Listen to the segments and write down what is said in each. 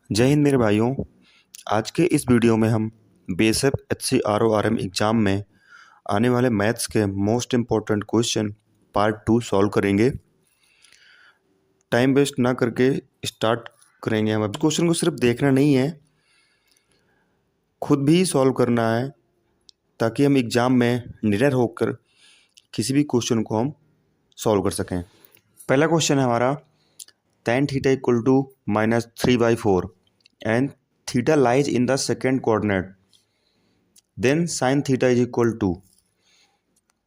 जय हिंद मेरे भाइयों। आज के इस वीडियो में हम बीएसएफ एचसी आरओआरएम एग्ज़ाम में आने वाले मैथ्स के most important question part 2 solve करेंगे। टाइम वेस्ट ना करके स्टार्ट करेंगे। हम अब क्वेश्चन को सिर्फ देखना नहीं है, खुद भी सॉल्व करना है, ताकि हम एग्ज़ाम में निडर होकर किसी भी क्वेश्चन को हम सॉल्व कर सकें। पहला क्वेश्चन है हमारा, tan theta equal to -3/4 and theta lies in the second coordinate, then sine theta is equal to.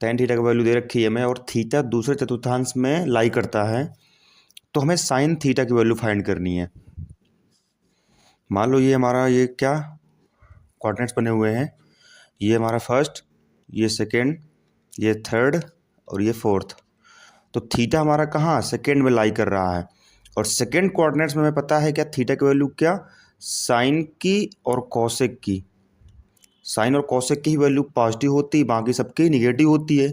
tan theta का वैल्यू दे रखी है हमें और थीटा दूसरे चतुर्थांश में लाई करता है, तो हमें साइन थीटा की वैल्यू फाइंड करनी है। मान लो ये हमारा ये क्या कोऑर्डिनेट्स बने हुए हैं, ये हमारा फर्स्ट, ये सेकेंड, ये थर्ड और ये फोर्थ। तो थीटा हमारा कहाँ सेकेंड में लाई कर रहा है, और सेकेंड कोऑर्डिनेट्स में हमें पता है क्या थीटा की वैल्यू क्या, साइन की और कॉसेक की। साइन और कॉसेक की ही वैल्यू पॉजिटिव होती है, बाकी सबकी निगेटिव होती है।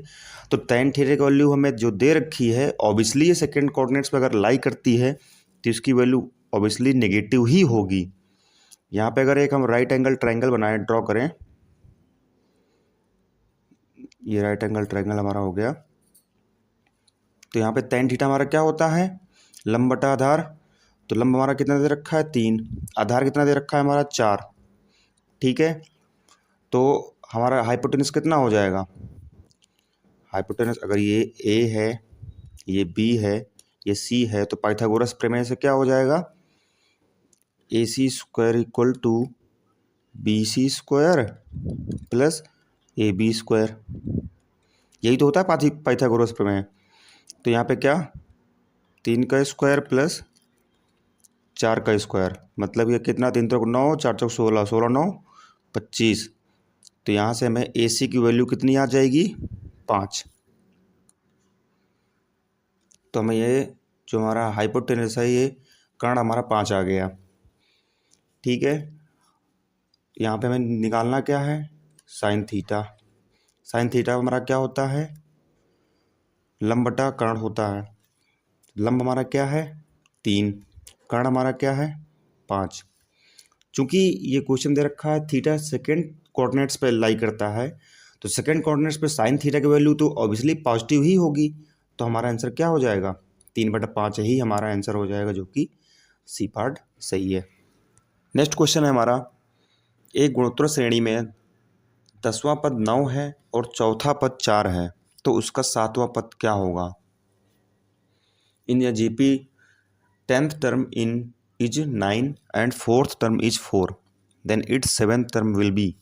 तो tan थीटा की वैल्यू हमें जो दे रखी है, ऑब्वियसली ये सेकेंड कोऑर्डिनेट्स में अगर लाई करती है तो इसकी वैल्यू ऑब्वियसली नेगेटिव ही होगी। यहाँ पे अगर एक हम राइट एंगल ट्रायंगल बनाएं, ड्रॉ करें, ये राइट एंगल ट्रायंगल हमारा हो गया। तो यहाँ पे tan थीटा हमारा क्या होता है, लंब बटा आधार। तो लंब हमारा कितना दे रखा है 3, आधार कितना दे रखा है हमारा 4। ठीक है, तो हमारा हाइपोटेनस कितना हो जाएगा, हाइपोटेनस अगर ये ए है, ये बी है, ये सी है, तो पाइथागोरस प्रमेय से क्या हो जाएगा, A C square equal to B C square plus A B square. यही तो होता है पाइथागोरस प्रमेय। तो यहाँ पे क्या 3 का स्क्वायर प्लस 4 का स्क्वायर, मतलब ये कितना, 3 तो 9, 4 चौक 16, 16 9 25। तो यहाँ से हमें ए सी की वैल्यू कितनी आ जाएगी 5। तो हमें ये जो हमारा हाइपोटेनस है, ये कर्ण हमारा 5 आ गया। ठीक है, यहाँ पे हमें निकालना क्या है, साइन थीटा। साइन थीटा हमारा क्या होता है, लंब बटा कर्ण होता है। लंब हमारा क्या है 3, कर्ण हमारा क्या है 5। चूँकि ये क्वेश्चन दे रखा है थीटा सेकेंड कोऑर्डिनेट्स पे लाई करता है, तो सेकेंड कोऑर्डिनेट्स पे साइन थीटा की वैल्यू तो ऑब्वियसली पॉजिटिव ही होगी। तो हमारा आंसर क्या हो जाएगा, 3/5 ही हमारा आंसर हो जाएगा, जो कि सी पार्ट सही है। नेक्स्ट क्वेश्चन है हमारा, एक गुणोत्तर श्रेणी में 10वां पद 9 है और चौथा पद 4 है, तो उसका 7वां पद क्या होगा। इन या GP 10th term in is 9 and 4th term is 4, then its 7th term will be.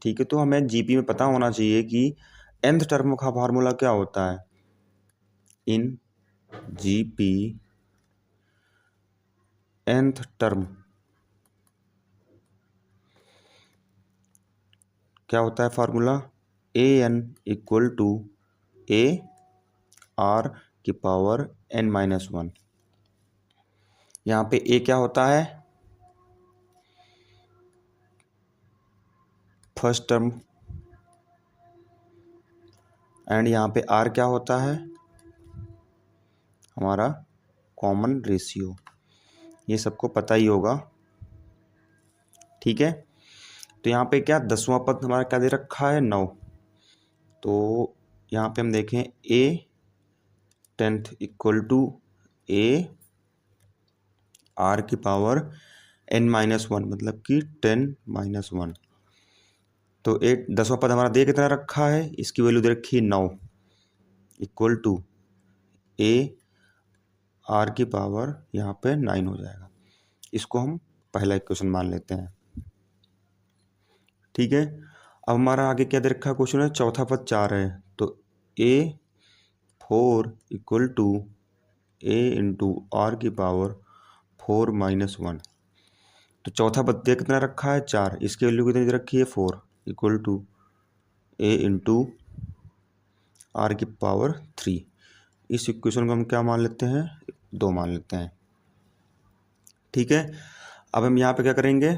ठीक है, तो हमें जीपी में पता होना चाहिए कि nth टर्म का फार्मूला क्या होता है। इन जीपी nth टर्म क्या होता है formula, A N equal to A R की पावर n-1। यहाँ पे ए क्या होता है फर्स्ट टर्म, एंड यहाँ पे आर क्या होता है हमारा कॉमन रेशियो। ये सबको पता ही होगा। ठीक है, तो यहाँ पे क्या 10वां पद हमारा क्या दे रखा है 9। तो यहाँ पे हम देखें A 10th equal to A R की पावर n-1, मतलब कि 10-1। तो 10वां पद हमारा दे कितना रखा है, इसकी वैल्यू दे रखी है 9 इक्वल टू ए आर की पावर यहाँ पे 9 हो जाएगा। इसको हम पहला इक्वेशन मान लेते हैं। ठीक है, अब हमारा आगे क्या दे रखा है क्वेश्चन है, चौथा पद 4 है, तो A 4 equal to A into R की पावर 4-1। तो चौथा पद दे कितना रखा है 4, इसकी वैल्यू कितनी दे रखी है 4 equal to A into R की पावर 3। इस इक्वेशन को हम क्या मान लेते हैं, 2 मान लेते हैं। ठीक है, अब हम यहाँ पे क्या करेंगे,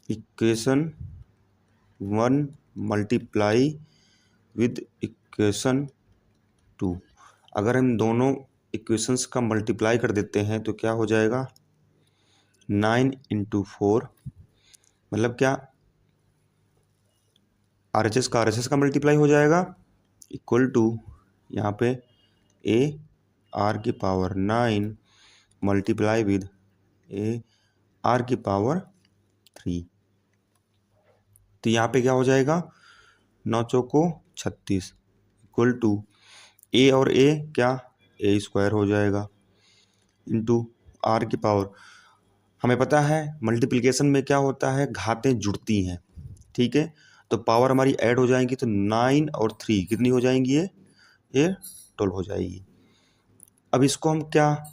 इक्वेशन 1 मल्टीप्लाई विद इक्वेशन 2। अगर हम दोनों इक्वेशंस का मल्टीप्लाई कर देते हैं तो क्या हो जाएगा, 9 इंटू 4 मतलब क्या, RHS का RHS का मल्टीप्लाई हो जाएगा, इक्वल टू यहाँ पे ए आर की power 9 multiply with A R की पावर 3। तो यहाँ पे क्या हो जाएगा, 9 चौको 36 इक्वल टू ए और ए क्या, ए स्क्वायर हो जाएगा इंटू आर की पावर। हमें पता है मल्टीप्लिकेशन में क्या होता है, घातें जुड़ती हैं, ठीक है। तो पावर हमारी ऐड हो जाएंगी, तो 9 और 3 कितनी हो जाएंगी, ये 12 हो जाएगी। अब इसको हम क्या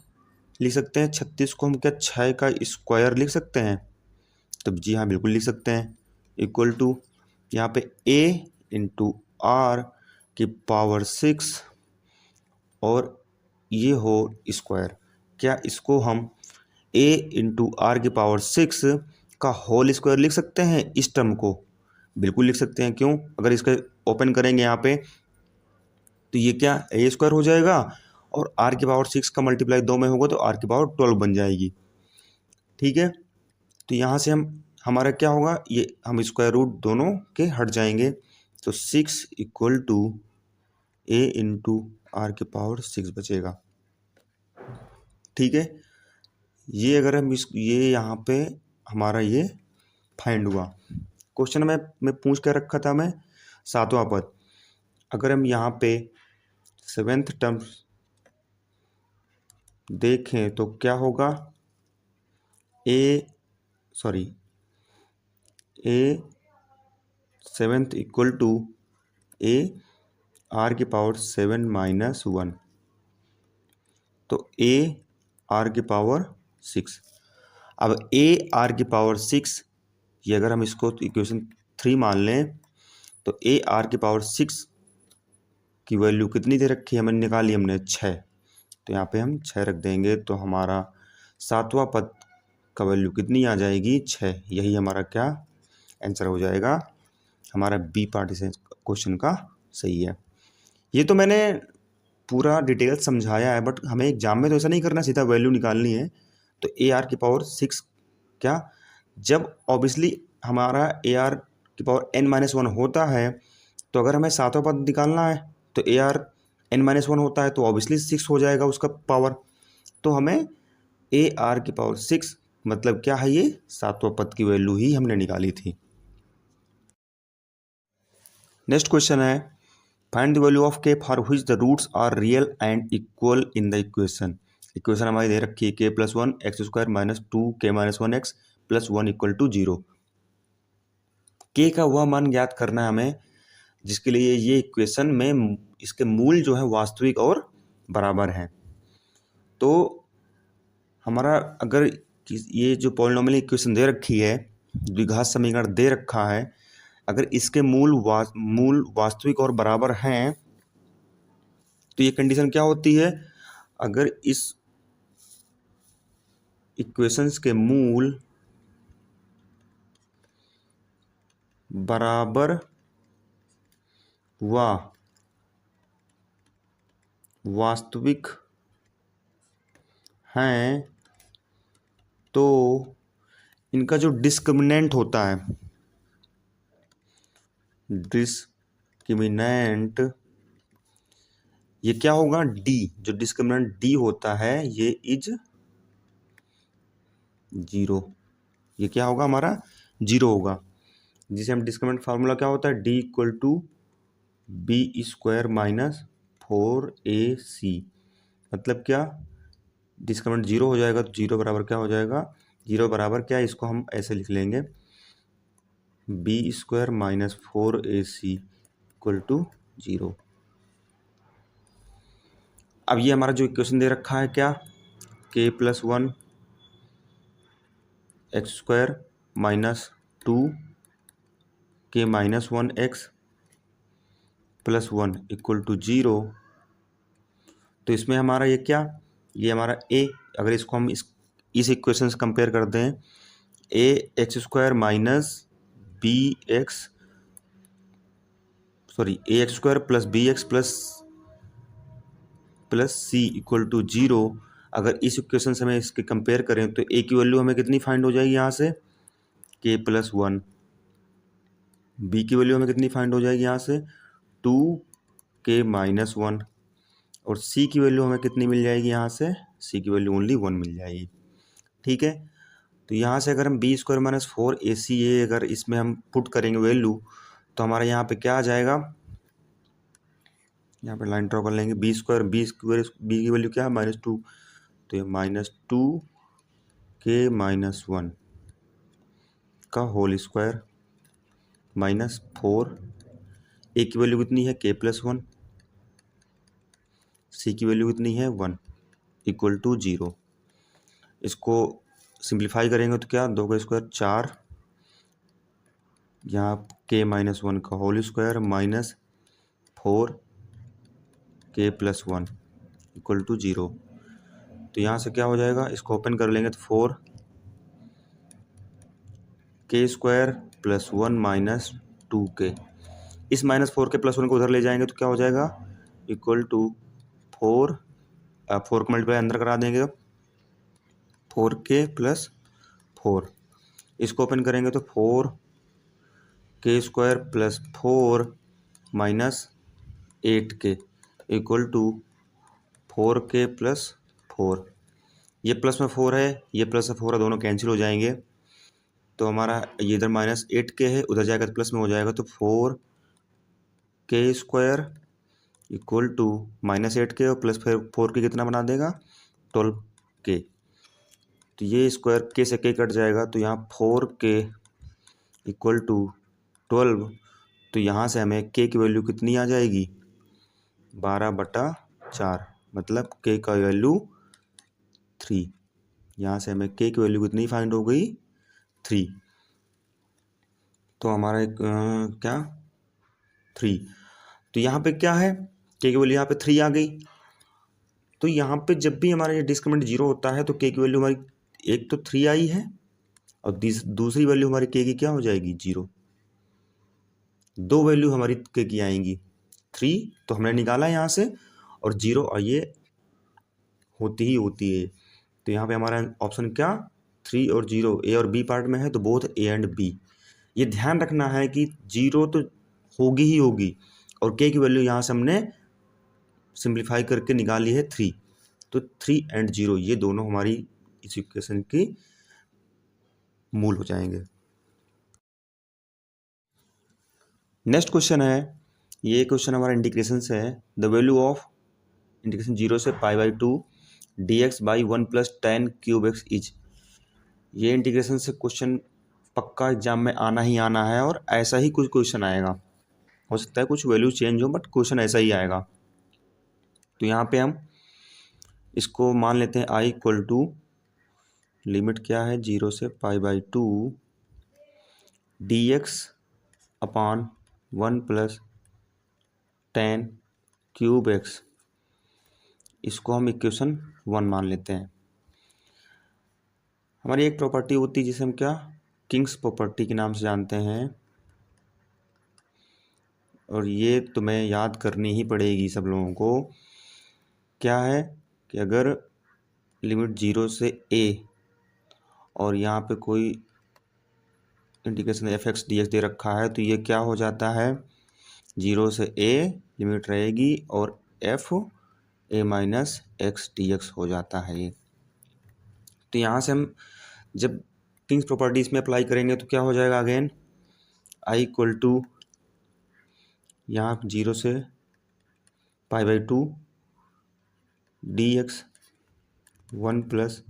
लिख सकते हैं, 36 को हम क्या 6 का स्क्वायर लिख सकते हैं, तो जी हाँ बिल्कुल लिख सकते हैं, इक्वल टू यहाँ पे ए इंटू आर की पावर 6 और ये हो स्क्वायर। क्या इसको हम ए इंटू आर की पावर 6 का होल स्क्वायर लिख सकते हैं, इस टर्म को बिल्कुल लिख सकते हैं। क्यों, अगर इसका ओपन करेंगे यहाँ पे तो ये क्या ए स्क्वायर हो जाएगा और आर की पावर 6 का मल्टीप्लाई 2 में होगा तो आर की पावर 12 बन जाएगी, ठीक है। तो यहाँ से हम हमारा क्या होगा, ये हम स्क्वायर रूट दोनों के हट जाएंगे, तो 6 equal to A into R की पावर 6 बचेगा, ठीक है। ये अगर हम ये यहाँ पे हमारा ये फाइंड हुआ। क्वेश्चन में पूछ कर रखा था मैं 7वां पद, अगर हम यहाँ पे 7th टर्म देखें तो क्या होगा, A 7th equal to A R की पावर 7 माइनस 1, तो ए आर की पावर 6। अब ए आर की पावर 6 ये अगर हम इसको इक्वेशन 3 मान लें तो ए आर की पावर 6 की वैल्यू कितनी दे रखी है, हमने निकाली, हमने 6, तो यहाँ पे हम 6 रख देंगे, तो हमारा 7वां पद का वैल्यू कितनी आ जाएगी, 6। यही हमारा क्या आंसर हो जाएगा, हमारा बी पार्ट इस क्वेश्चन का सही है। ये तो मैंने पूरा डिटेल समझाया है, बट हमें एग्जाम में तो ऐसा नहीं करना, सीधा वैल्यू निकालनी है। तो ए आर की पावर 6 क्या, जब ऑब्वियसली हमारा ए आर की पावर n-1 होता है, तो अगर हमें 7वां पद निकालना है तो ए आर n-1 होता है, तो ऑब्वियसली 6 हो जाएगा उसका पावर। तो हमें ए आर की पावर 6 मतलब क्या है, ये 7वां पद की वैल्यू ही हमने निकाली थी। नेक्स्ट क्वेश्चन है, find the value of K for which the roots are real and equal in the equation. Equation हमारी दे रखी है के plus 1 x square minus 2 K minus 1 X plus 1 equal to 0। K का वह मान ज्ञात करना है हमें जिसके लिए ये इक्वेशन में इसके मूल जो है वास्तविक और बराबर हैं। तो हमारा अगर ये जो पॉलिनोमियल इक्वेशन दे रखी है, द्विघात समीकरण दे रखा है, अगर इसके मूल वास्तविक और बराबर हैं तो ये कंडीशन क्या होती है, अगर इस इक्वेशंस के मूल बराबर व वास्तविक हैं तो इनका जो डिस्क्रिमिनेंट होता है, डिस्क्रिमिनेंट ये क्या होगा, डी, जो डिस्क्रिमिनेंट डी होता है ये इज 0। ये क्या होगा, हमारा 0 होगा, जिसे हम डिस्क्रिमिनेंट फार्मूला क्या होता है, D equal to B square minus 4ac। मतलब क्या, डिस्क्रिमिनेंट 0 हो जाएगा, तो 0 बराबर क्या हो जाएगा, 0 बराबर क्या है, इसको हम ऐसे लिख लेंगे, B square minus 4ac equal to 0। अब ये हमारा जो इक्वेशन दे रखा है क्या, के plus 1 x square minus 2 K minus 1 X plus 1 equal to 0। तो इसमें हमारा ये क्या, ये हमारा ए, अगर इसको हम इस इक्वेशन से कंपेयर कर दें, A X square minus B X A X square plus B X plus C equal to 0। अगर इस इक्वेशन से हमें इसके कंपेयर करें तो ए की वैल्यू हमें कितनी फाइंड हो जाएगी यहाँ से, के प्लस वन। बी की वैल्यू हमें कितनी फाइंड हो जाएगी यहाँ से, टू के माइनस वन। और सी की वैल्यू हमें कितनी मिल जाएगी यहाँ से, सी की वैल्यू ओनली वन मिल जाएगी। ठीक है, तो यहाँ से अगर हम बी स्क्वायर माइनस फोर ए सी ए अगर इसमें हम पुट करेंगे वैल्यू, तो हमारा यहाँ पे क्या आ जाएगा, यहाँ पे लाइन ड्रॉ कर लेंगे। बी की वैल्यू क्या है, माइनस टू, तो ये माइनस टू के माइनस वन का होल स्क्वायर माइनस फोर। ए की वैल्यू कितनी है, के प्लस वन। सी की वैल्यू कितनी है, वन, इक्वल टू जीरो। इसको सिंप्लीफाई करेंगे तो क्या, दो का स्क्वायर चार, यहाँ के माइनस वन का whole square minus four K plus one equal to zero. तो यहाँ से क्या हो जाएगा, इसको ओपन कर लेंगे तो four K square plus one minus two के। इस minus four K plus one को उधर ले जाएंगे तो क्या हो जाएगा, इक्वल टू फोर, फोर को मल्टीप्लाई अंदर करा देंगे तो फोर के प्लस फोर। इसको ओपन करेंगे तो four K square plus four minus eight K equal to four K plus four. ये प्लस में फोर है, ये प्लस में फोर है, दोनों कैंसिल हो जाएंगे। तो हमारा ये इधर माइनस एट के है, उधर जाएगा तो प्लस में हो जाएगा, तो four K square equal to minus eight K और प्लस फिर फोर के कितना बना देगा, ट्वेल्व के। तो ये स्क्वायर के से के कट जाएगा, तो यहाँ फोर के इक्वल टू ट्वेल्व। तो यहाँ से हमें के की वैल्यू कितनी आ जाएगी, 12/4, मतलब के का वैल्यू 3। यहाँ से हमें के की वैल्यू कितनी फाइंड हो गई, 3। तो हमारा एक क्या 3। तो यहाँ पे क्या है, के की वैल्यू यहाँ पे 3 आ गई। तो यहाँ पे जब भी हमारा ये डिस्क्रिमिनेंट जीरो होता है तो के की वैल्यू हमारी एक तो 3 आई है और दूसरी वैल्यू हमारी के की क्या हो जाएगी, 0। दो वैल्यू हमारी के की आएंगी, 3 तो हमने निकाला यहाँ से, और 0 और ये होती ही होती है। तो यहाँ पे हमारा ऑप्शन क्या, 3 और 0, ए और बी पार्ट में है, तो बोथ ए एंड बी। ये ध्यान रखना है कि 0 तो होगी ही होगी, और के की वैल्यू यहाँ से हमने सिंप्लीफाई करके निकाली है 3। तो 3 एंड 0 ये दोनों हमारी इस इक्वेशन की मूल हो जाएंगे। नेक्स्ट क्वेश्चन है, ये क्वेश्चन हमारा इंटीग्रेशन से है। द वैल्यू ऑफ इंटीग्रेशन 0 से pi by two D x by one plus ten cube x is. ये इंटीग्रेशन से क्वेश्चन पक्का एग्जाम में आना ही आना है, और ऐसा ही कुछ क्वेश्चन आएगा। हो सकता है कुछ वैल्यू चेंज हो, बट क्वेश्चन ऐसा ही आएगा। तो यहाँ पे हम इसको मान लेते हैं आई इक्वल टू, लिमिट क्या है, 0 से pi by two D x upon one plus ten cube x. इसको हम इक्वेशन 1 मान लेते हैं। हमारी एक प्रॉपर्टी होती है जिसे हम क्या, किंग्स प्रॉपर्टी के नाम से जानते हैं, और ये तुम्हें याद करनी ही पड़ेगी सब लोगों को। क्या है कि अगर लिमिट 0 से a और यहाँ पे कोई integration F X D X दे रखा है, तो ये क्या हो जाता है, 0 से a लिमिट रहेगी और F A minus x D x हो जाता है ये। तो यहाँ से हम जब किंग्स प्रॉपर्टी इसमें अप्लाई करेंगे तो क्या हो जाएगा, अगेन आई इक्वल टू, यहाँ 0 से pi by two D x one plus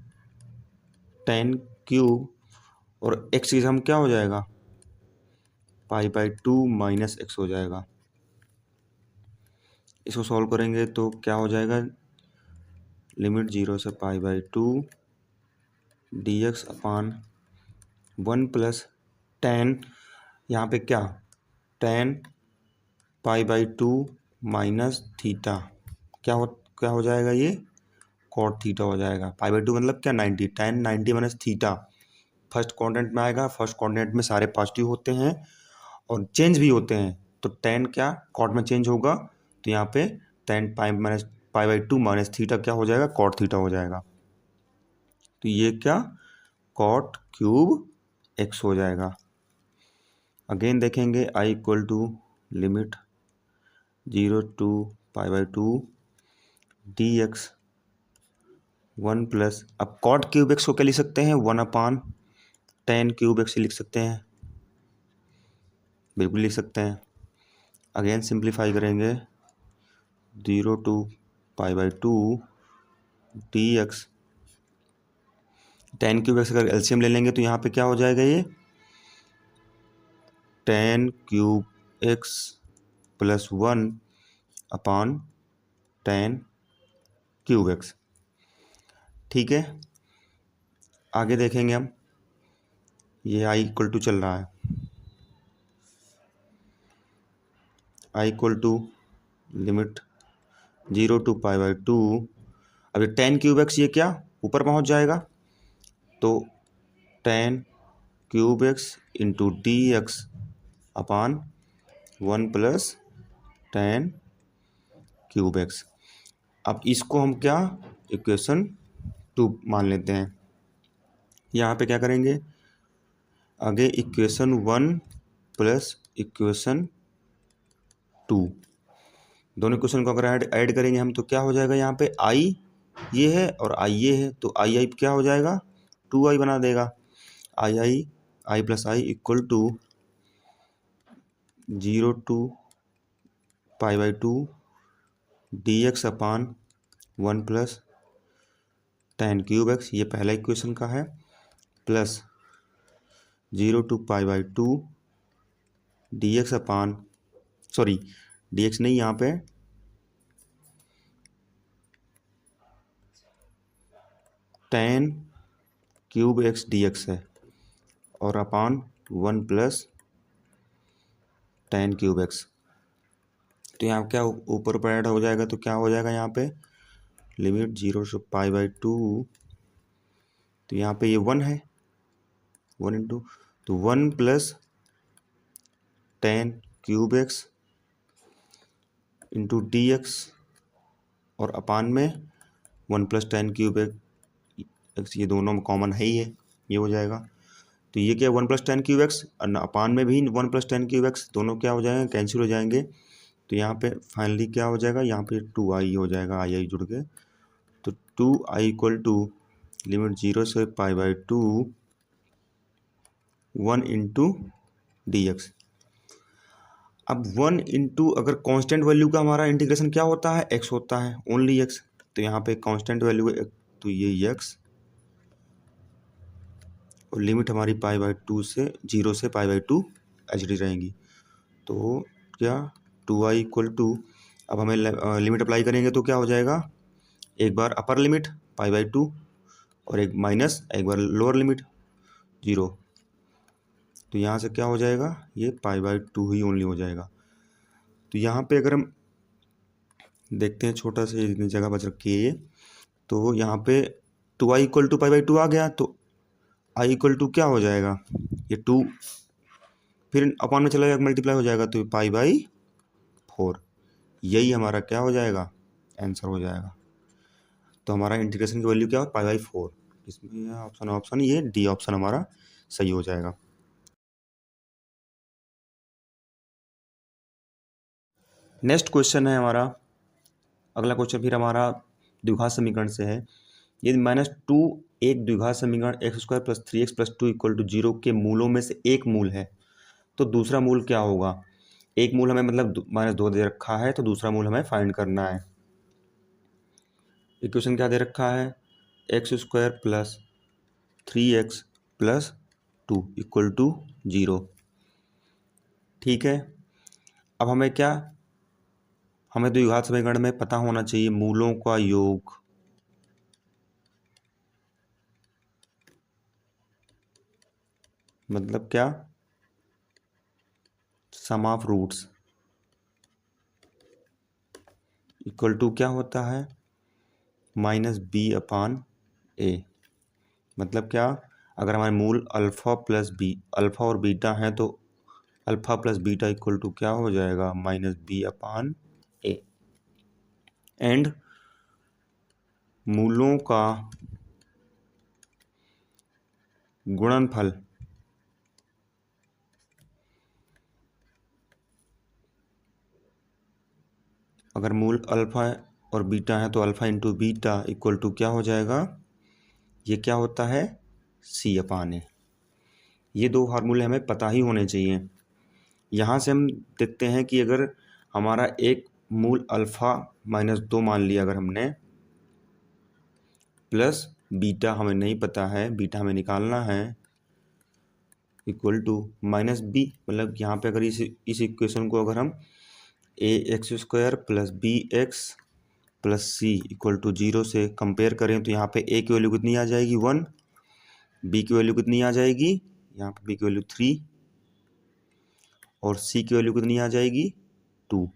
ten cube, और एक्स की हम क्या हो जाएगा, pi by two minus x हो जाएगा। इसको सॉल्व करेंगे तो क्या हो जाएगा, लिमिट 0 से pi by two D X upon one plus ten, यहाँ पे क्या, ten pi by two minus theta, क्या हो जाएगा, ये कॉट थीटा हो जाएगा। पाई बाई टू मतलब क्या, 90, ten 90 minus theta first quadrant में आएगा। फर्स्ट क्वाड्रेंट में सारे पॉजिटिव होते हैं और चेंज भी होते हैं, तो टेन क्या कॉट में चेंज होगा, तो यहाँ पे ten pi by two minus theta क्या हो जाएगा, कॉट थीटा हो जाएगा। तो ये क्या कॉट क्यूब एक्स हो जाएगा। अगेन देखेंगे I equal to limit 0 to π/2 dx 1 plus, अब कॉट क्यूब एक्स को क्या लिख सकते हैं 1/tan क्यूब एक्स लिख सकते हैं, बिल्कुल लिख सकते हैं। अगेन सिंप्लीफाई करेंगे 0 to π/2 dx tan cube x अगर एलसीएम ले लेंगे तो यहाँ पे क्या हो जाएगा ये tan cube x plus 1/tan cube x. ठीक है, आगे देखेंगे हम, ये आई इक्वल टू चल रहा है, आई इक्वल टू लिमिट 0 to π/2, अब ये tan क्यूब एक्स ये क्या ऊपर पहुंच जाएगा, तो tan cube x into D X upon 1 plus tan cube x. अब इसको हम क्या इक्वेशन 2 मान लेते हैं। यहाँ पे क्या करेंगे, आगे इक्वेशन 1 प्लस इक्वेशन 2, दोनों इक्वेशन को अगर ऐड करेंगे हम तो क्या हो जाएगा, यहाँ पे आई ये है और आई ये है, तो आई आई क्या हो जाएगा 2i बना देगा। I plus I equal to 0 to π/2 dx upon 1 plus tan cube x, ये पहला इक्वेशन का है, plus 0 to π/2 dx upon, sorry dx नहीं, यहाँ पे tan क्यूब एक्स dx है और अपान 1 प्लस tan क्यूब एक्स। तो यहाँ क्या ऊपर पर ऐड हो जाएगा, तो क्या हो जाएगा यहाँ पे लिमिट 0 से π/2, तो यहाँ पे ये 1 है, 1 इंटू, तो 1 plus tan cube x into D x और अपान में 1 प्लस tan क्यूब एक्स, ये दोनों में कॉमन है ही है, ये हो जाएगा। तो ये क्या 1 प्लस tan क्यूब एक्स और अपान में भी 1 प्लस tan क्यूब एक्स, दोनों क्या हो जाएंगे कैंसिल हो जाएंगे। तो यहाँ पे फाइनली क्या हो जाएगा, यहाँ पे 2i हो जाएगा, आई जुड़ के, तो 2i इक्वल टू लिमिट 0 से π/2 1 इंटू डी एक्स। अब 1 इंटू अगर कांस्टेंट वैल्यू का हमारा इंटीग्रेशन क्या होता है x होता है, ओनली x, तो यहाँ पे कांस्टेंट वैल्यू है तो ये x और लिमिट हमारी π/2 से 0 से π/2 एच डी रहेंगी। तो क्या 2i इक्वल टू, अब हमें लिमिट अप्लाई करेंगे तो क्या हो जाएगा, एक बार अपर लिमिट π/2 और एक माइनस एक बार लोअर लिमिट 0, तो यहाँ से क्या हो जाएगा ये π/2 ही ओनली हो जाएगा। तो यहाँ पे अगर हम देखते हैं छोटा सा इतनी जगह बच रखी है ये, तो यहाँ पे 2i इक्वल टू π/2 आ गया, तो i इक्वल टू क्या हो जाएगा ये 2, फिर अपॉन में चला जाएगा मल्टीप्लाई हो जाएगा, तो π/4, यही हमारा क्या हो जाएगा आंसर हो जाएगा। तो हमारा इंटीग्रेशन की वैल्यू क्या हो π/4, इसमें ऑप्शन ये डी ऑप्शन हमारा सही हो जाएगा। नेक्स्ट क्वेश्चन है हमारा, अगला क्वेश्चन फिर हमारा द्विघात समीकरण से है। यदि -2 एक द्विघात समीकरण x² + 3x + 2 = 0 के मूलों में से एक मूल है, तो दूसरा मूल क्या होगा। एक मूल हमें मतलब -2 दे रखा है, तो दूसरा मूल हमें फाइंड करना है। इक्वेशन क्या दे रखा है, x² + 3x + 2 = 0। ठीक है, अब हमें क्या, हमें द्विघात समीकरण में पता होना चाहिए मूलों का योग, मतलब क्या sum of roots equal to क्या होता है -b/a। मतलब क्या, अगर हमारे मूल अल्फ़ा प्लस बी, अल्फ़ा और बीटा हैं, तो alpha plus beta equal to क्या हो जाएगा -b/a। एंड मूलों का गुणनफल अगर मूल अल्फा और बीटा है तो alpha into beta equal to क्या हो जाएगा, ये क्या होता है, सी अपान ए। ये दो फार्मूले हमें पता ही होने चाहिए। यहाँ से हम देखते हैं कि अगर हमारा एक मूल अल्फा -2 मान लिया अगर हमने, प्लस बीटा हमें नहीं पता है, बीटा हमें निकालना है, इक्वल टू माइनस बी, मतलब यहाँ पे अगर इस इक्वेशन को अगर हम ax² plus bx plus C equal to 0 से कंपेयर करें तो यहाँ पे a की वैल्यू कितनी आ जाएगी 1, b की वैल्यू कितनी आ जाएगी, यहाँ पे b की वैल्यू 3 और c की वैल्यू कितनी आ जाएगी 2।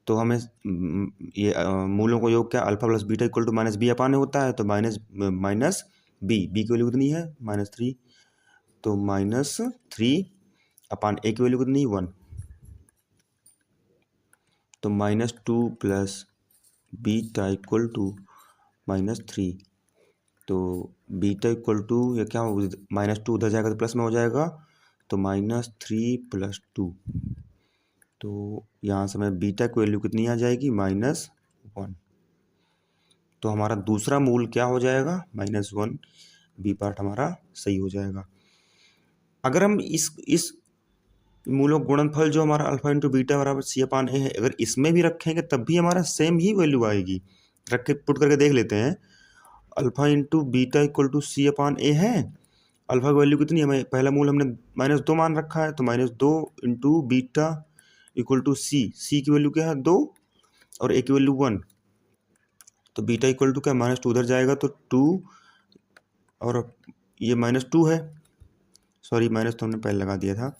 तो हमें ये मूलों को योग क्या, alpha plus beta equal to minus B upon होता है, तो माइनस बी की वैल्यू कितनी है -3, तो -3 अपान ए की वैल्यू कितनी 1, तो -2 प्लस बीटा इक्वल टू -3, तो बीटा इक्वल टू ये क्या हो, -2 उधर जाएगा तो प्लस में हो जाएगा, तो -3 + 2, तो यहाँ से हमें बीटा की वैल्यू कितनी आ जाएगी -1। तो हमारा दूसरा मूल क्या हो जाएगा -1, बी पार्ट हमारा सही हो जाएगा। अगर हम इस मूलों गुणनफल जो हमारा अल्फा इंटू बीटा बराबर सी अपान ए है, अगर इसमें भी रखेंगे तब भी हमारा सेम ही वैल्यू आएगी। रख के पुट करके देख लेते हैं, alpha into beta equal to C upon A है, अल्फा की वैल्यू कितनी है, पहला मूल हमने -2 मान रखा है, तो -2 इंटू बीटा इक्वल टू सी की वैल्यू क्या है 2 और ए की वैल्यू 1, तो बीटा इक्वल टू क्या -2 उधर जाएगा तो 2 और ये -2 है, सॉरी माइनस तो हमने पहले लगा दिया था,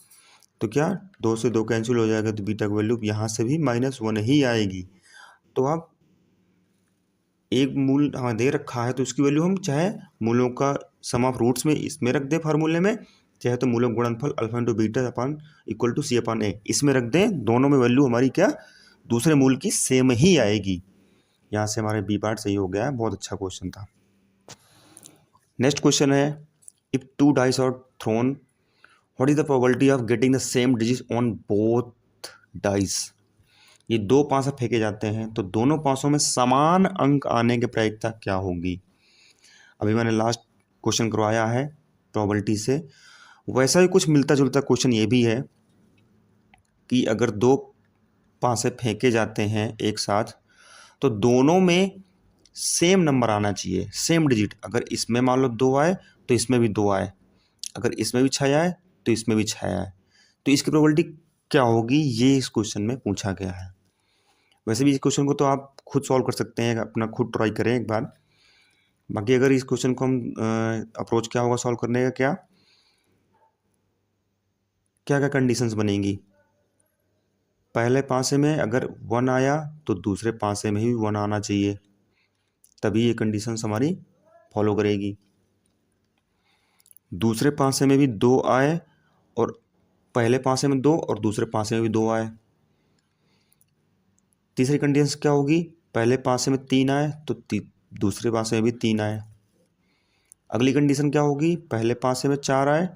तो क्या 2 से 2 कैंसिल हो जाएगा, तो बीटा की वैल्यू यहाँ से भी -1 ही आएगी। तो आप एक मूल हमें दे रखा है तो उसकी वैल्यू हम चाहे मूलों का सम ऑफ रूट्स में इसमें रख दें फार्मूले में, चाहे तो मूलों गुणनफल alpha into beta upon equal to C upon A इसमें रख दें, दोनों में वैल्यू हमारी क्या दूसरे मूल की सेम ही आएगी। यहाँ से हमारे बी पार्ट सही हो गया है, बहुत अच्छा क्वेश्चन था। नेक्स्ट क्वेश्चन है, if 2 dice are thrown what is the probability of getting the same digit on both dice. ये 2 पासे फेंके जाते हैं तो दोनों पासों में समान अंक आने की प्रायिकता क्या होगी। अभी मैंने लास्ट क्वेश्चन करवाया है प्रोबेबिलिटी से, वैसा ही कुछ मिलता जुलता क्वेश्चन ये भी है कि अगर 2 पासे फेंके जाते हैं एक साथ तो दोनों में सेम नंबर आना चाहिए, सेम डिजिट। अगर इसमें मान लो 2 आए तो इसमें भी 2 आए, अगर इसमें भी 6 आए तो इसमें भी 6 आए, तो इसकी प्रोबेबिलिटी क्या होगी, ये इस क्वेश्चन में पूछा गया है। वैसे भी इस क्वेश्चन को तो आप खुद सॉल्व कर सकते हैं, अपना खुद ट्राई करें एक बार। बाकी अगर इस क्वेश्चन को हम अप्रोच क्या होगा सॉल्व करने का, क्या क्या क्या कंडीशंस बनेंगी। पहले पासे में अगर 1 आया तो दूसरे पासे में भी 1 आना चाहिए, तभी ये कंडीशंस हमारी फॉलो करेगी। दूसरे पासे में भी 2 आए और पहले पासे में 2 और दूसरे पासे में भी 2 आए। तीसरी कंडीशन क्या होगी, पहले पासे में 3 आए तो दूसरे पासे में भी 3 आए। अगली कंडीशन क्या होगी, पहले पासे में 4 आए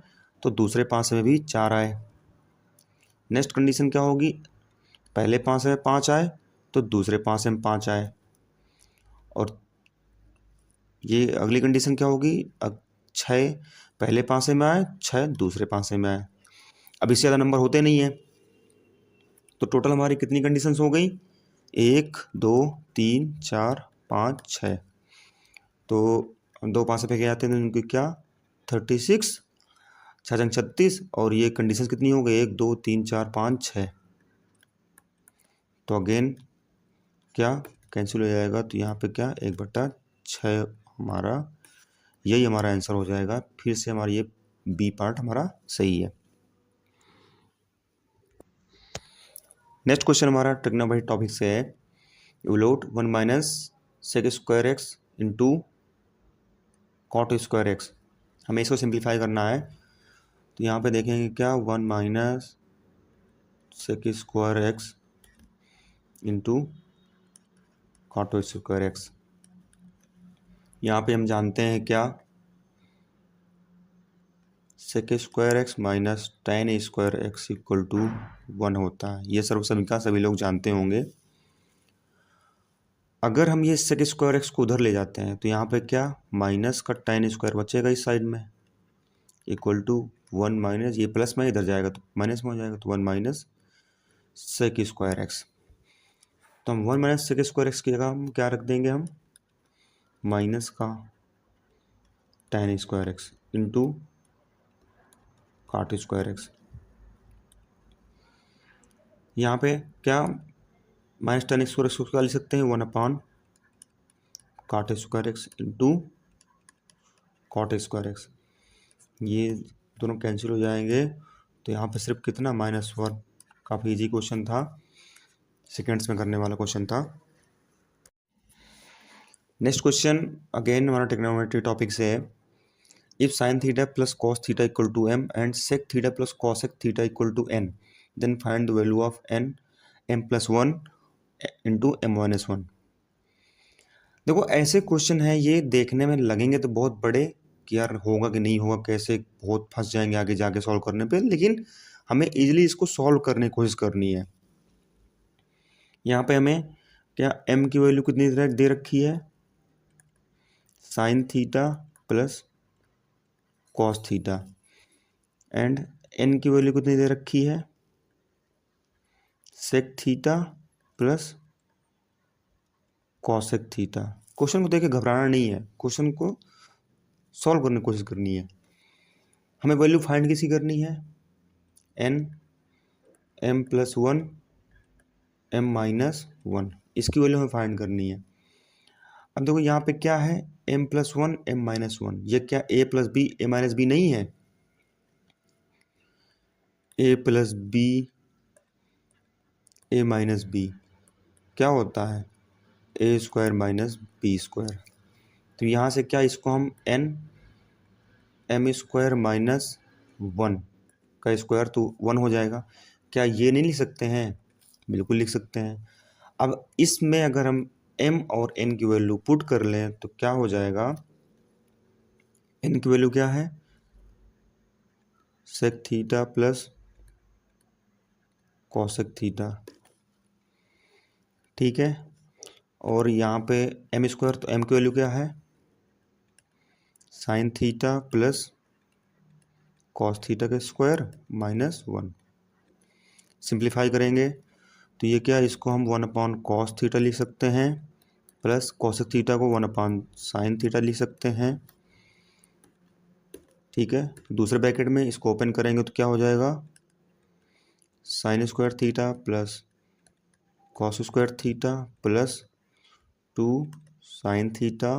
तो दूसरे पासे में भी 4 आए। नेक्स्ट कंडीशन क्या होगी, पहले पासे में 5 आए तो दूसरे पासे में 5 आए। और ये अगली कंडीशन क्या होगी, 6 पहले पासे में आए, 6 दूसरे पासे में आए। अब इससे ज़्यादा नंबर होते नहीं है, तो टोटल हमारी कितनी कंडीशंस हो गई, 1 2 3 4 5 6, तो 2 पासे फेंके जाते हैं तो उनकी क्या 36, 6 जंग 36, और ये कंडीशंस कितनी हो गई 1 2 3 4 5 6, तो अगेन क्या कैंसिल हो जाएगा, तो यहाँ पे क्या 1/6 हमारा, यही हमारा आंसर हो जाएगा। फिर से हमारा ये बी पार्ट हमारा सही है। नेक्स्ट क्वेश्चन हमारा ट्रिग्नोमेट्री टॉपिक से है, evolute 1 - sec² x into cot² x। हमें इसको सिंप्लीफाई करना है, तो यहाँ पे देखेंगे क्या 1 - sec² x into cot² x। यहाँ पे हम जानते हैं क्या sec square X minus tan square X equal to 1 होता है। ये सभी लोग जानते होंगे। अगर हम ये सेक स्क्वायर एक्स को उधर ले जाते हैं तो यहाँ पे क्या माइनस का tan स्क्वायर बचेगा इस साइड में, इक्वल टू 1 माइनस, ये प्लस में इधर जाएगा तो माइनस में हो जाएगा, तो 1 माइनस सेक स्क्वायर एक्स। तो हम 1 माइनस सेक स्क्वायर एक्स की जगह हम क्या रख देंगे, हम माइनस का tan स्क्वायर एक्स इंटू काट स्क्वायर एक्स। यहाँ पे क्या माइनस tan स्क्वायर एक्स को क्या लिख सकते हैं, 1 upon cot square X into cot square X. ये दोनों कैंसिल हो जाएंगे तो यहाँ पे सिर्फ कितना -1। काफ़ी इजी क्वेश्चन था, सेकेंड्स में करने वाला क्वेश्चन था। नेक्स्ट क्वेश्चन अगेन हमारा ट्रिग्नोमेट्री टॉपिक से है। If sine theta plus cos theta equal to m and sec theta plus cosec theta equal to n, then find the value of n m+1 into m-1। देखो ऐसे question है, ये देखने में लगेंगे तो बहुत बड़े कि यार होगा कि नहीं होगा, कैसे बहुत फंस जाएंगे आगे जाके सॉल्व करने पे, लेकिन हमें इजीली इसको सॉल्व करने की कोशिश करनी है। यहाँ पे हमें क्या m की वैल्यू कितनी दे रखी है, sine theta plus cos theta, and n की वैल्यू कितनी दे रखी है, sec theta plus cosec theta. Question को देख के घबराना नहीं है, क्वेश्चन को सॉल्व करने की कोशिश करनी है। हमें वैल्यू फाइंड किसी करनी है, n m+1 m-1, इसकी वैल्यू हमें फाइंड करनी है। अब देखो यहाँ पे क्या है, m+1 m-1, ये क्या a plus B a minus B नहीं है, a plus B a minus B क्या होता है, a square minus B square. तो यहाँ से क्या इसको हम n m स्क्वायर माइनस 1 का स्क्वायर तो 1 हो जाएगा। क्या ये नहीं लिख सकते हैं, बिल्कुल लिख सकते हैं। अब इसमें अगर हम m और n की वैल्यू पुट कर लें तो क्या हो जाएगा, n की वैल्यू क्या है, sec theta plus cosec theta, ठीक है। और यहाँ पे m स्क्वायर, तो m की वैल्यू क्या है, sine theta plus cos theta का स्क्वायर -1। सिंप्लीफाई करेंगे तो ये क्या, इसको हम 1 अपॉन कॉस थीटा लिख सकते हैं, प्लस कॉसेक थीटा को 1 अपॉन साइन थीटा लिख सकते हैं, ठीक है। दूसरे ब्रैकेट में इसको ओपन करेंगे तो क्या हो जाएगा, sign square theta plus cos square theta plus 2 sine theta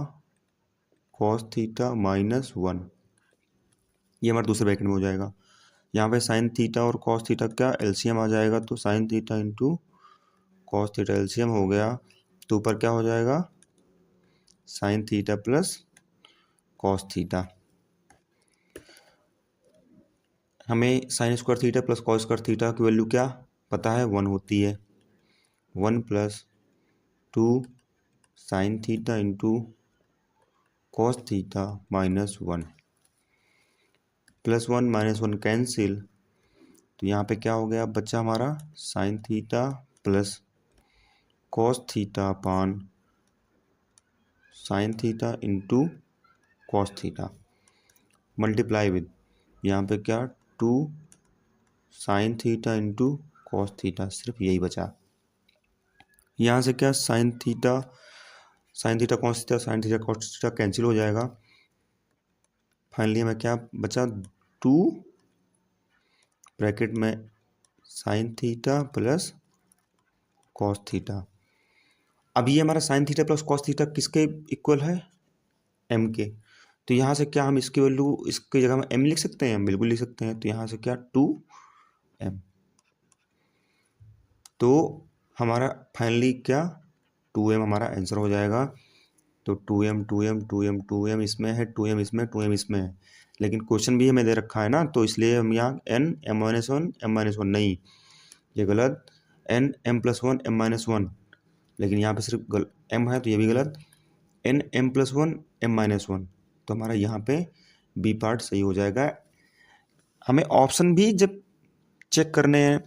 cos theta -1। ये हमारे दूसरे ब्रैकेट में हो जाएगा। यहाँ पे साइन थीटा और कॉस थीटा का एलसीएम आ जाएगा, तो sine theta into cos theta LCM हो गया, तो ऊपर क्या हो जाएगा, sine theta plus cos theta. हमें sine square theta plus cos square theta की वैल्यू क्या पता है, 1 होती है। 1 + 2 sine theta into cos theta -1, +1 -1 cancel, तो यहाँ पे क्या हो गया, बच्चा हमारा sine theta plus cos theta upon sign theta into cos theta, multiply with यहाँ पे क्या 2 sine theta into cos theta, सिर्फ यही बचा। यहाँ से क्या sine theta cos theta, sine theta cos theta cancel हो जाएगा। फाइनली हमें क्या बचा, 2 ब्रैकेट में sign theta plus cos theta. अब ये हमारा sine theta plus cos theta किसके इक्वल है, m के। तो यहाँ से क्या हम इसकी वैल्यू, इसकी जगह में m लिख सकते हैं, बिल्कुल लिख सकते हैं। तो यहाँ से क्या 2m, तो हमारा फाइनली क्या 2m हमारा आंसर हो जाएगा। तो 2m इसमें है, 2m इसमें, 2m इसमें है, लेकिन क्वेश्चन भी हमें दे रखा है ना, तो इसलिए हम यहाँ n m-1 m-1 नहीं, ये गलत, n m+1 m-1, लेकिन यहाँ पे सिर्फ m है तो ये भी गलत, n m+1 m-1, तो हमारा यहाँ पे बी पार्ट सही हो जाएगा। हमें ऑप्शन भी जब चेक करने हैं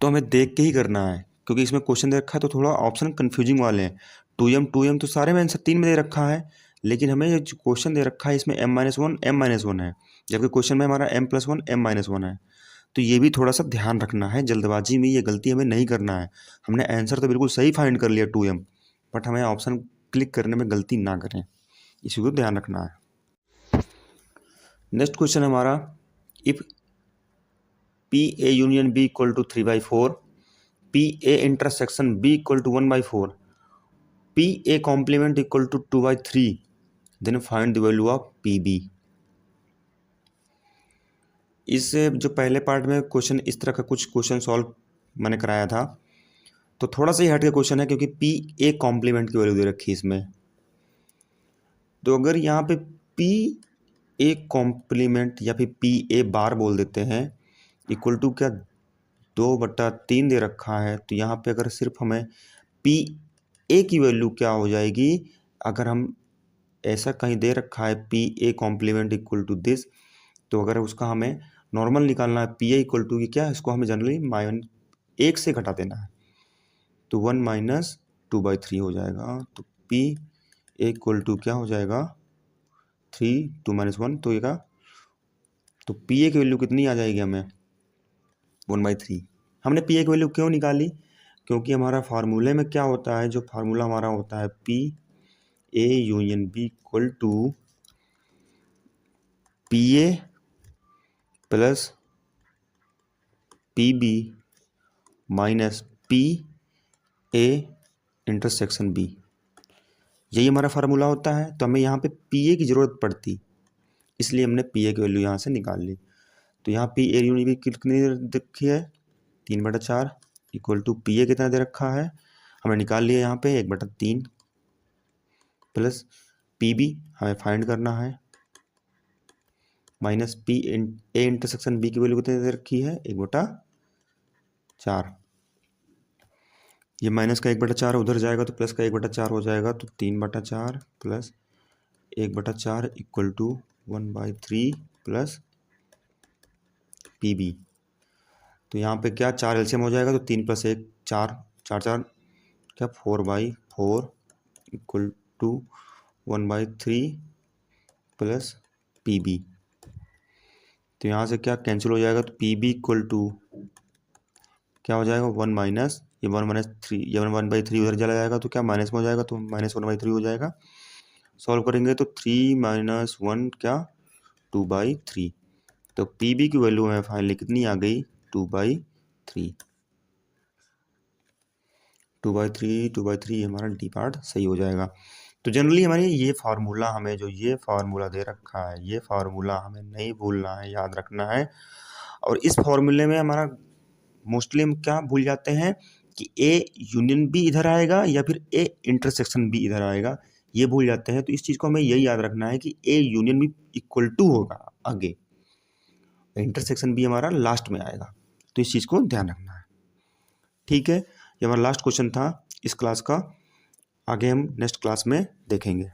तो हमें देख के ही करना है, क्योंकि इसमें क्वेश्चन दे रखा है तो थोड़ा ऑप्शन कन्फ्यूजिंग वाले हैं। 2m तो सारे में आंसर 3 में दे रखा है, लेकिन हमें जो क्वेश्चन दे रखा है इसमें m-1 m-1 है, जबकि क्वेश्चन में हमारा m+1 m-1 है। तो ये भी थोड़ा सा ध्यान रखना है, जल्दबाजी में ये गलती हमें नहीं करना है। हमने आंसर तो बिल्कुल सही फाइंड कर लिया 2m, बट हमें ऑप्शन क्लिक करने में गलती ना करें, इसी को ध्यान रखना है। नेक्स्ट क्वेश्चन हमारा, if PA union B equal to 3/4, PA intersection B equal to 1/4, PA complement equal to 2/3, then find the value of PB। इस जो पहले पार्ट में क्वेश्चन इस तरह का कुछ क्वेश्चन सॉल्व मैंने कराया था, तो थोड़ा सा ही हट के क्वेश्चन है, क्योंकि PA कॉम्प्लीमेंट की वैल्यू दे रखी है इसमें। तो अगर यहाँ पे PA कॉम्प्लीमेंट या फिर PA बार बोल देते हैं इक्वल टू क्या 2/3 दे रखा है, तो यहाँ पे अगर सिर्फ हमें PA की वैल्यू क्या हो जाएगी, अगर हम ऐसा कहीं दे रखा है PA complement equal to this, तो अगर उसका हमें नॉर्मल निकालना है PA इक्वल टू की क्या, इसको हमें जनरली 1 से घटा देना है, तो 1 - 2/3 हो जाएगा। तो PA इक्वल टू क्या हो जाएगा 3, 2 - 1, तो ये का तो PA की वैल्यू कितनी आ जाएगी हमें 1/3। हमने PA की वैल्यू क्यों निकाली, क्योंकि हमारा फार्मूले में क्या होता है, जो फार्मूला हमारा होता है PA union B equal to PA plus PB minus PA intersection B, यही हमारा फार्मूला होता है। तो हमें यहाँ पे PA की ज़रूरत पड़ती, इसलिए हमने PA की वैल्यू यहाँ से निकाल ली। तो यहाँ PA यूनियन B कितनी रखी है 3/4 इक्वल टू PA कितना दे रखा है, हमें निकाल लिया यहाँ पे 1/3 प्लस PB हमें फाइंड करना है माइनस A इंटरसेक्शन B की वैल्यू कितनी दे रखी है 1/4। ये माइनस का 1/4 उधर जाएगा तो प्लस का 1/4 हो जाएगा, तो 3/4 plus 1/4 equal to 1/3 plus PB। तो यहाँ पे क्या 4 एलसीएम हो जाएगा, तो 3 + 1 4, 4 4 क्या 4/4 इक्वल टू 1/3 प्लस PB। तो यहाँ से क्या कैंसिल हो जाएगा, तो PB इक्वल टू क्या हो जाएगा 1 - ये 1 - 3, ये 1/3 उधर चला जाएगा तो क्या माइनस में हो जाएगा, तो -1/3 हो जाएगा। सॉल्व करेंगे तो 3 - 1 क्या 2/3, तो PB की वैल्यू हमें फाइनली कितनी आ गई 2/3। 2/3 हमारा डी पार्ट सही हो जाएगा। तो जनरली हमारे ये फार्मूला, हमें जो ये फार्मूला दे रखा है, ये फार्मूला हमें नहीं भूलना है, याद रखना है। और इस फार्मूले में हमारा मोस्टली हम क्या भूल जाते हैं कि A यूनियन B इधर आएगा या फिर A इंटरसेक्शन B इधर आएगा, ये भूल जाते हैं। तो इस चीज़ को हमें यही याद रखना है कि A union B equal to होगा आगे, इंटरसेक्शन B हमारा लास्ट में आएगा, तो इस चीज़ को ध्यान रखना है। ठीक है, ये हमारा लास्ट क्वेश्चन था इस क्लास का, आगे हम नेक्स्ट क्लास में देखेंगे।